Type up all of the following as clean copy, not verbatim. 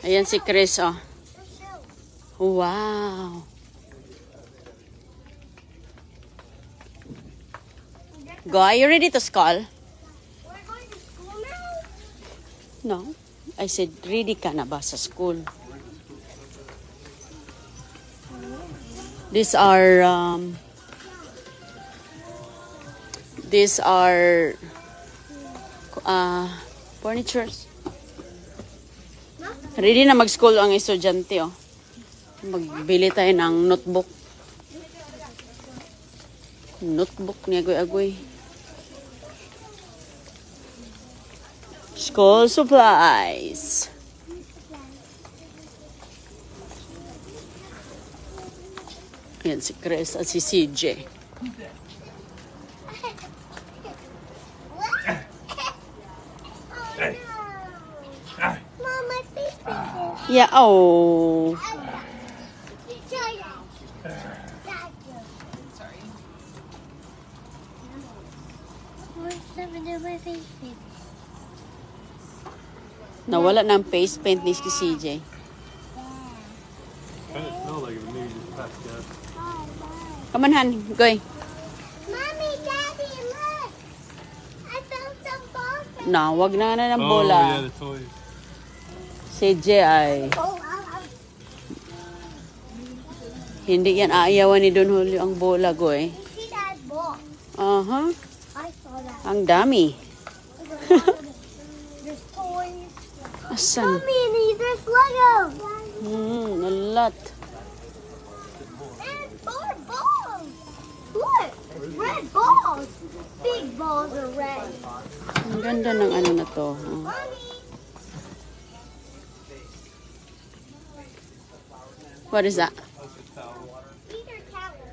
Ayan si Chris, oh. Wow. Go, are you ready to school? We're going to school now? No. I said, ready ka na ba sa school? These are furnitures. Ready na mag-school ang estudyante, oh. Magbili tayo ng notebook. Notebook ni agoy-agoy. School supplies. Ayan si Chris at si CJ. Mom, my face is Yeah, oh. Nawala ng face paint ni si CJ. Come on, Han. Go. Mommy, Daddy, look! I found some balls. No, wag na ng bola. Oh, yeah, the toys. CJ ay hindi yan aayawan ni Don Julio ang bola, Goy. See that ball? Aha. I saw that. Ang dami. There's toys. Asan? Mommy, there's Lego. A lot. And 4 balls. Look, red balls. Big balls are red. Ang ganda ng ano na to. Mommy. What is that? These are towels.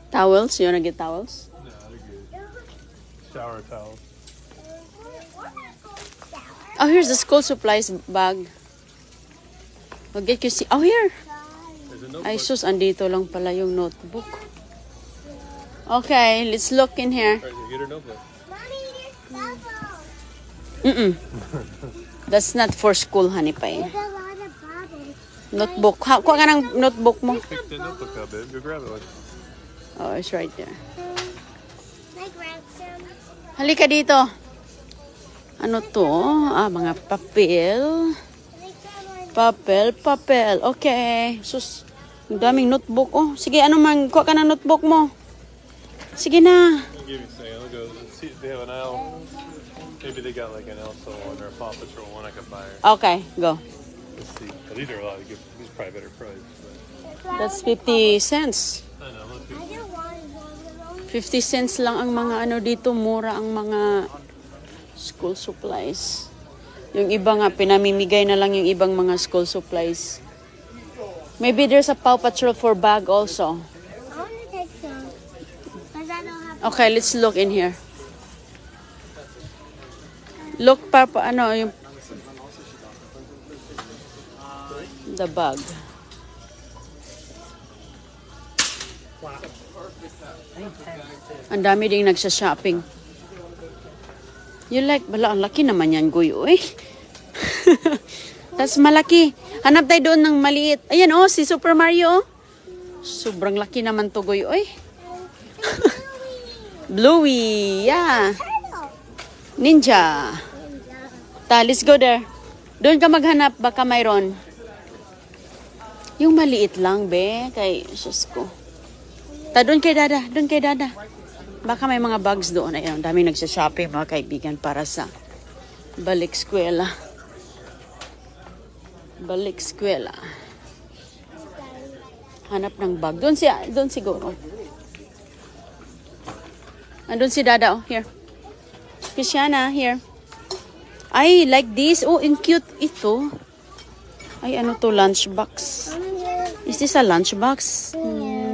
Towels? You wanna get towels? No, they're good. Shower towels. Oh, here's the school supplies bag. I'll get you see. Oh, here. There's a notebook. Ay, sus, andito lang pala yung notebook. Okay, let's look in here. All right, get her notebook. Mommy, there's bubbles. That's not for school, honey pie. There's a lot of bubbles. Notebook. Kuha ka ng notebook mo. Pick the notebook up, babe. Go grab it. Oh, it's right there. I grabbed some. Halika dito. Ano to? Mga papel. Papel. Okay. Sus, ang daming notebook. Oh, sige, ano man. Kuha ka ng notebook mo. Sige na. I'll give you some. I'll go see if they have an aisle. Maybe they got like an Elsa one or a Paw Patrol one I could buy her. Okay, go. Let's see. Well, these are a lot of good. These are probably better price. But That's 50 cents. I know. Let's I see. don't want one of those. 50 cents lang ang mga ano dito. Mura ang mga school supplies. Yung iba nga, pinamimigay na lang yung ibang mga school supplies. Maybe there's a Paw Patrol for bag also. I want to take some. Because I don't have. Okay, let's look in here. Look pa ano yung the bag. Ang dami ding nagsha-shopping. You like, bala, ang laki naman yan, Guyo, eh. Tas malaki. Hanap tayo doon ng maliit. Ayan, oh, si Super Mario, oh. Sobrang laki naman to, Guyo, eh. Bluey, yeah. Ninja. Let's go there. Doon ka maghanap, baka mayroon. Yung maliit lang, be. Kay, sus ko. Doon kay Dada. Baka may mga bags doon. Ayun, daming nagsha-shopping, mga kaibigan, para sa balik eskwela. Hanap ng bag. Doon siguro. Andun si Dada, oh. Here. Christiana, here. Ay, like this. Oh, and cute ito. Ay, ano to, lunchbox. Is this a lunchbox?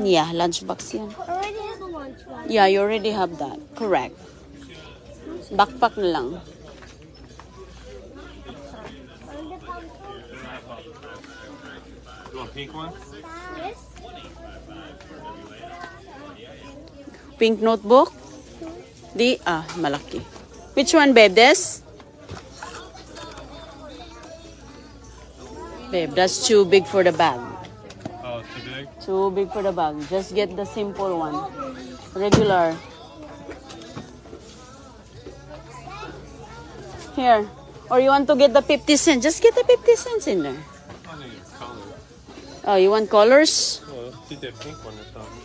Yeah, lunchbox yan. I already have a lunch one. Yeah, you already have that. Correct. Backpack na lang. You want pink one? This? Pink notebook? Malaki. Which one, babe? This? Babe, that's too big for the bag. Oh, it's too big? Too big for the bag. Just get the simple one. Regular. Here. Or you want to get the 50 cents? Just get the 50 cents in there. I think it's color. Oh, you want colors? Oh, let's get that pink one or something.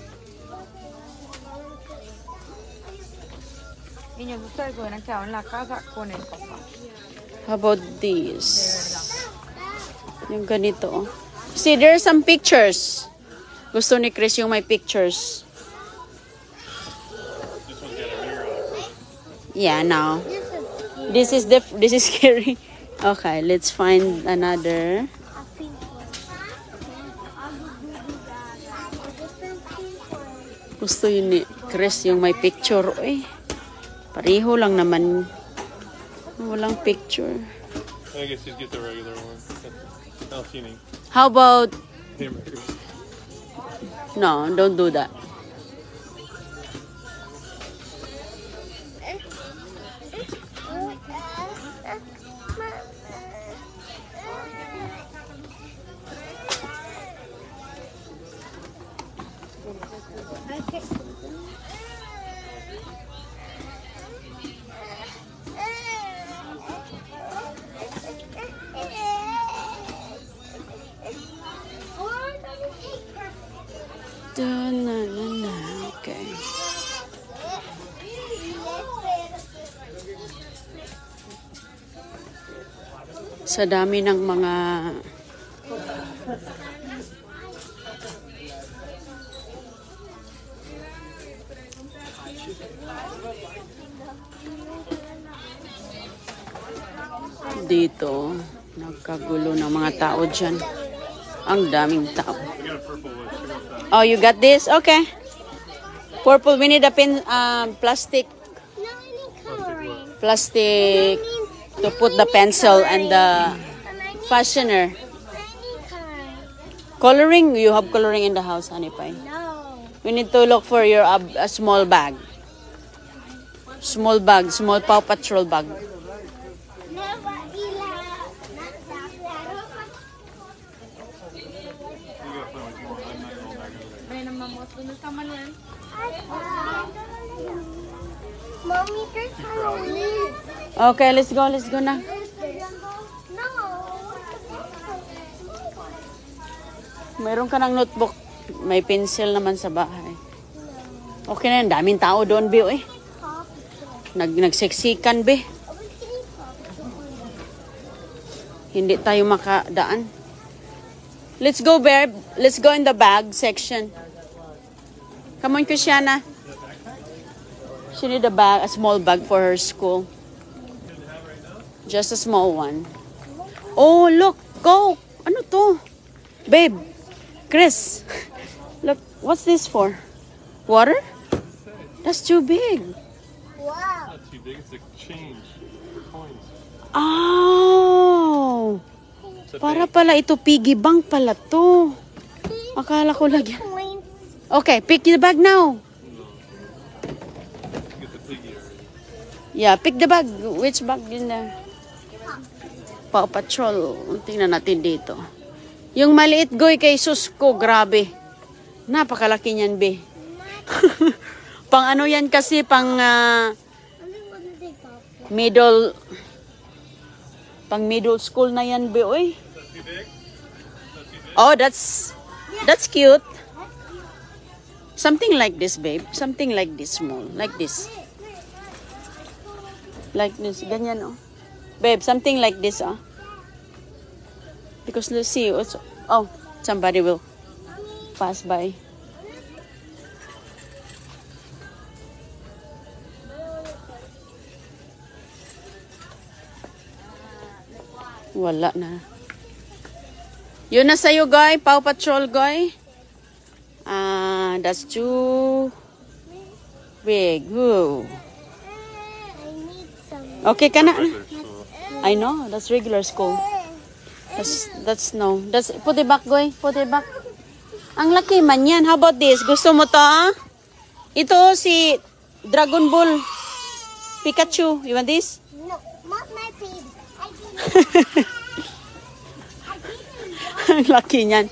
How about these? Yung ganito. See, there are some pictures. Gusto ni Chris yung may pictures. This one's got a mirror on it. Yeah, no. This is This is scary. Okay, let's find another. a pink one. Gusto yun ni Chris yung may picture. Eh, pareho lang naman. Walang picture. I guess just get the regular one. Alcini. How about... Hamburgers. No, don't do that. Okay. Sa dami ng mga dito, nagkagulo ng mga tao dyan. Ang daming tao. We got a purple one. Check out that. Oh, you got this? Okay. Purple, we need a pin, plastic, No, I need coloring. plastic to put the pencil and the fastener. I need coloring. Coloring? You have coloring in the house, honey pie. No. We need to look for your a small bag. Small bag, small Paw Patrol bag. Never ila. You gotta play what you want. I'm not going back over there. Mommy, there's coloring. Okay, let's go na. No. Mayroon ka ng notebook. May pencil naman sa bahay. Okay na yan, daming tao doon, Bio eh. Nagseksikan, Be. Hindi tayo makadaan. Let's go, Bear. Let's go in the bag section. Come on, Christiana. She need a bag, a small bag for her school. Just a small one. Oh, look. Go. Ano to? Babe. Chris. Look. What's this for? Water? That's too big. Wow. Not too big. It's a change. Coins. Oh. It's a Para bank. pala ito piggy bank pala to. Akala ko lagyan. Coins. Okay, pick the bag now. Get the piggy already. Yeah, pick the bag. Which bag in there? Paw Patrol. Tingnan natin dito. Yung maliit, Goy, kay sus ko. Grabe. Napakalaki niyan, Be. Pang ano yan kasi, pang middle, pang middle school na yan, Be, oy. Is that too big? Is that too big? Oh, that's cute. Something like this, babe. Something like this, small. Like this. Like this. Ganyan, oh. Babe, something like this, oh. Because let's see. Oh, somebody will pass by. Wala na. Yun na sa'yo, Goy. Paw Patrol, Goy. That's too big. Whoa. I need some. Okay ka na. Regular school. I know. That's regular school. That's no. That's, put it back, Goy. Put it back. Ang laki man yan. How about this? Gusto mo to, ah? Ito si Dragon Ball. Pikachu. You want this? No, not my baby. I didn't. Ang laki niyan.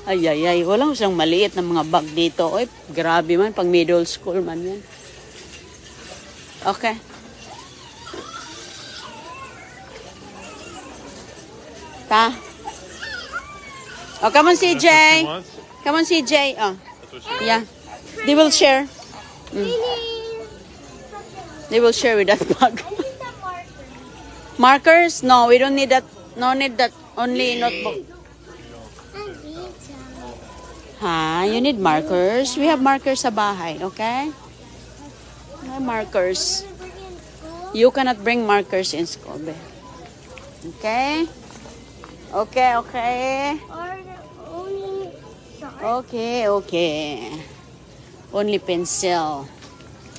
Ay, ay, ay. Walang siyang maliit na mga bag dito. Oy, grabe man. Pag middle school man yan. Okay. Ta. Oh, come on, That's what CJ. she wants? Come on, CJ. Oh, That's what she yeah. They will share. They will share with that bag. I need some markers. Markers? No, we don't need that. No need that. Only notebook. I need some. Ha? You need markers? We have markers sa bahay, okay? No markers. Can I bring in school? You cannot bring markers in school, be. Okay? Okay, okay. Or only sharp? Okay, okay. Only pencil.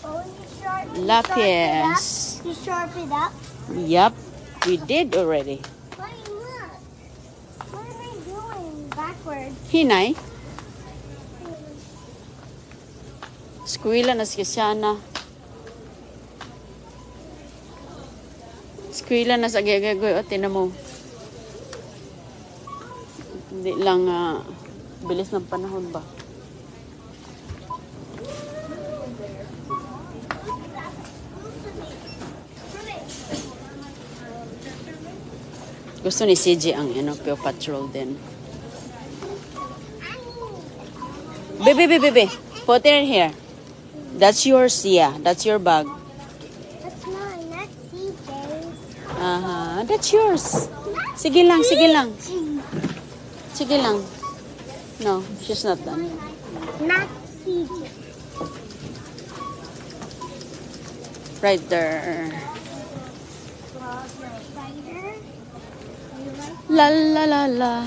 Only sharp? Lapis. You sharp it up? Yup. We did already. Why not? What am I doing? Backwards. Hinay. Eskwela na si Siana. Eskwela na sa gagagoy. O, tinan mo. Hindi lang bilis ng panahon ba? Gusto ni CJ ang Paw Patrol din. Baby, baby, baby. Put it in here. That's yours, yeah. That's your bag. That's mine. That's CJ's. That's yours. Sige lang, sige lang. Sige lang. No, she's not done. Not CJ. Right there. Spider. You like La la la la.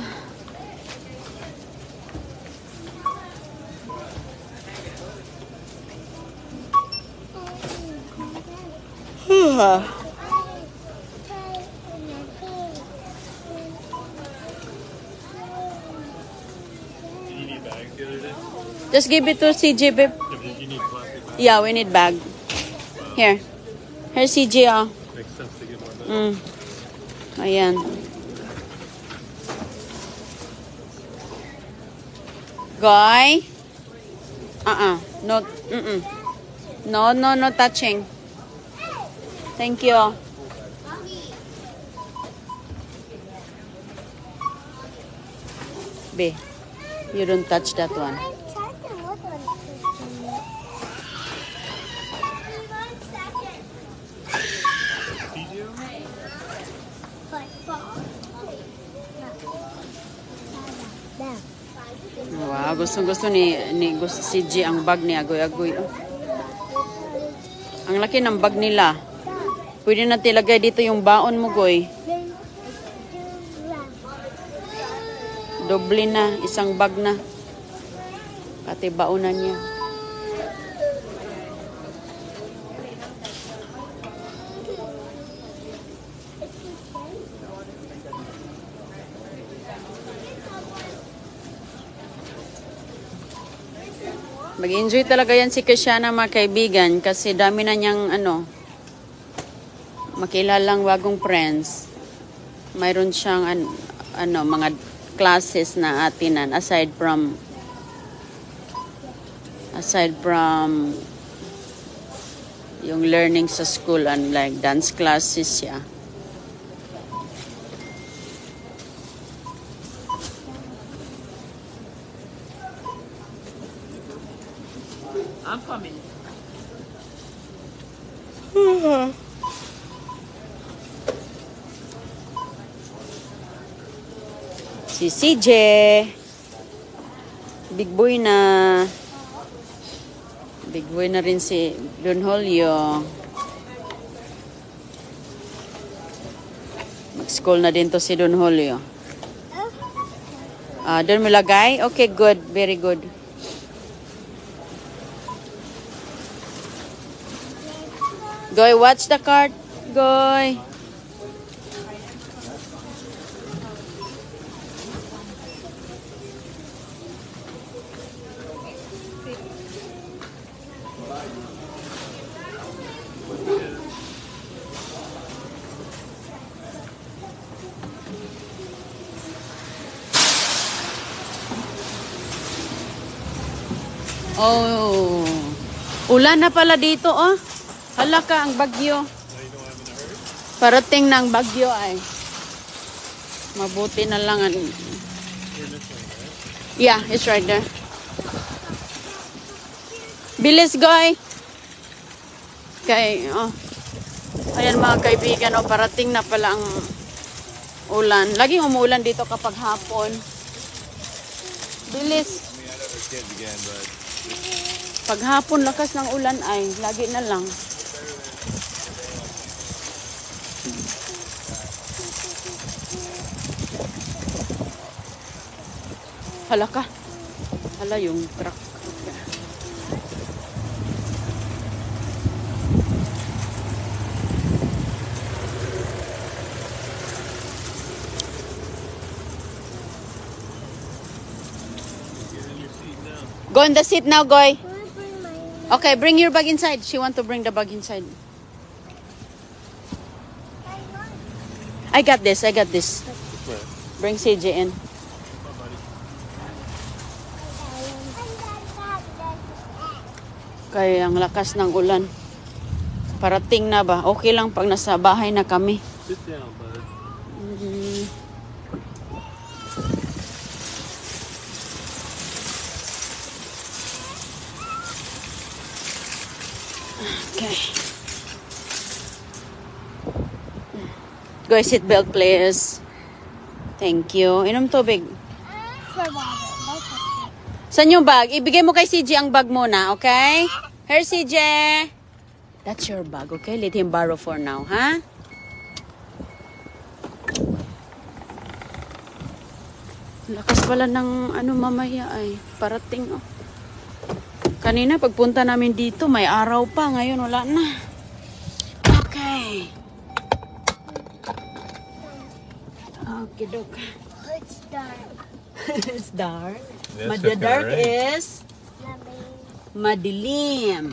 Did you need bags the other day? Just give it to CJ, babe. Did you need plastic bags? Yeah, we need bag. Here. Here, CJ, oh. Makes sense to get more bags. Ayan. Goy? No, No, no, no touching. Thank you. Be, you don't touch that one. I tried to look on it. 1 second. CJ? But There. Wow, gusto gusto si G ang bag ni Agoy-Agoy. Oh. Ang laki ng bag nila. Pwede na tilagay dito yung baon mo, Goy. Doble na, isang bag na. Pati baonan niya. Mag-enjoy talaga yan si Christiana, mga kaibigan, kasi dami na niyang makilalang bagong friends. Mayroon siyang mga classes na atinan aside from yung learning sa school, and like dance classes siya. I'm coming. Si CJ. Big boy na. Big boy na rin si Don Julio. Mag-school na din to si Don Julio. Doon mo lagay? Okay, good. Very good. Goy, watch the cart. Goy. Oh. Ulan na pala dito, oh. Hala ka, ang bagyo. Parating ng bagyo ay. Mabuti na lang. Yeah, it's right there. Bilis, Goy. Okay, oh. Ayan mga kaibigan, oh, parating na pala ang ulan. Laging umuulan dito kapag hapon. Bilis. Pag hapon, lakas ng ulan ay, lagi na lang. Hala ka. Hala yung truck. Go in the seat now, Goy. Okay, bring your bag inside. She want to bring the bag inside. I got this. I got this. Bring CJ in. Kaya ang lakas ng ulan. Parating na ba? Okay lang pag nasa bahay na kami. Sit down, bud. Okay. Go seatbelt, please. Thank you. Inom tubig. Saan yung bag? Ibigay mo kay CJ ang bag muna, okay? Here, CJ. That's your bag, okay? Let him borrow for now, ha? Lakas pala ng ano mamaya ay. Parating, oh. Kanina pagpunta namin dito, may araw pa. Ngayon wala na. Okay. Okay, dok. It's dark. It's dark. Yes, The it's dark gonna rain. is madilim.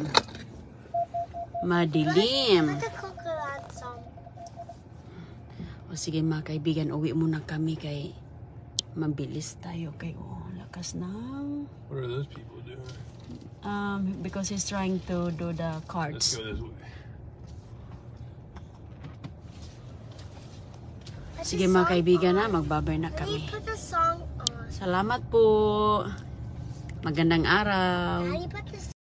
Madilim. Put the cooker on some. O sige mga kaibigan, uwi muna kami kay mabilis tayo kay lakas ng What are those people doing? because he's trying to do the Let's cards. go this way. Sige mga kaibigan na, magbabay na Let me kami. put the song on. Salamat po. Magandang araw. Daddy, put the